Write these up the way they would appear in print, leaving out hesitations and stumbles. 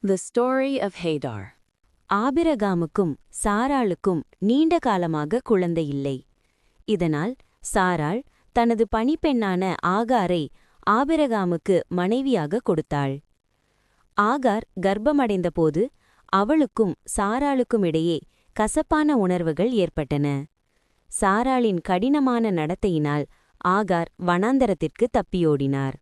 The story of Hagar. ஆபிரகாமுக்கும் சாராளுக்கும் நீண்ட காலமாக குழந்தை இல்லை. இதனால் சாராள் தனது பணிப்பெண்ணான ஆகாரை ஆபிரகாமுக்கு மனைவியாக கொடுத்தாள். ஆகார் கர்ப்பமடைந்தபோது அவளுக்கும் சாராளுக்கும் இடையே கசப்பான உணர்வுகள் ஏற்பட்டன. சாராளின் கடினமான நடத்தையினால் ஆகார் வனாந்தரத்திற்கு தப்பியோடினார்.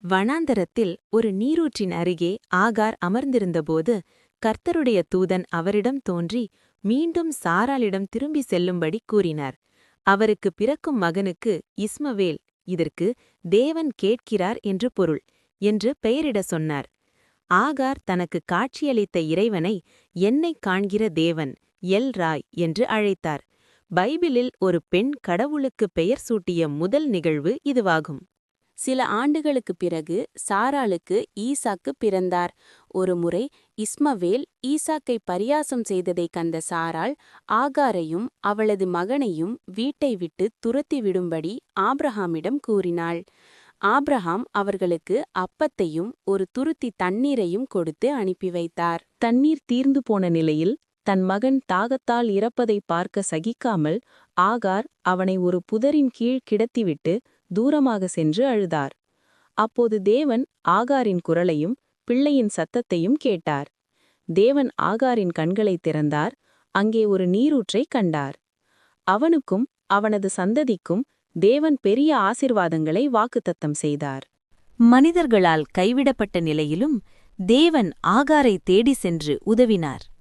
வனாந்தரத்தில் ஒரு நீரூற்றின் அருகே ஆகார் அமர்ந்திருந்தபோது கர்த்தருடைய தூதன் அவரிடம் தோன்றி மீண்டும் சாராளிடம் திரும்பி செல்லும்படி கூறினார். அவருக்கு பிறக்கும் மகனுக்கு இஸ்மவேல், இதற்கு தேவன் கேட்கிறார் என்று பொருள், என்று பெயரிட சொன்னார். ஆகார் தனக்கு காட்சியளித்த இறைவனை என்னைக் காண்கிற தேவன் எல் ராய் என்று அழைத்தார். பைபிளில் ஒரு பெண் கடவுளுக்கு பெயர் சூட்டிய முதல் நிகழ்வு இதுவாகும். சில ஆண்டுகளுக்குப் பிறகு சாராளுக்கு ஈசாக்கு பிறந்தார். ஒருமுறை இஸ்மவேல் ஈசாக்கை பரியாசம் செய்ததைக் கண்ட சாராள் ஆகாரையும் அவளது மகனையும் வீட்டை விட்டு துரத்தி விடும்படி ஆபிரகாமிடம் கூறினாள். ஆபிரகாம் அவர்களுக்கு அப்பத்தையும் ஒரு துருத்தி தண்ணீரையும் கொடுத்து அனுப்பி வைத்தார். தண்ணீர் தீர்ந்து போன நிலையில் தன் மகன் தாகத்தால் இறப்பதை பார்க்க சகிக்காமல் ஆகார் அவனை ஒரு புதரின் கீழ் கிடத்திவிட்டு தூரமாக சென்று அழுதார். அப்போது தேவன் ஆகாரின் குரலையும் பிள்ளையின் சத்தத்தையும் கேட்டார். தேவன் ஆகாரின் கண்களைத் திறந்தார். அங்கே ஒரு நீரூற்றைக் கண்டார். அவனுக்கும் அவனது சந்ததிக்கும் தேவன் பெரிய ஆசீர்வாதங்களை வாக்குத்தத்தம் செய்தார். மனிதர்களால் கைவிடப்பட்ட நிலையிலும் தேவன் ஆகாரை தேடி சென்று உதவினார்.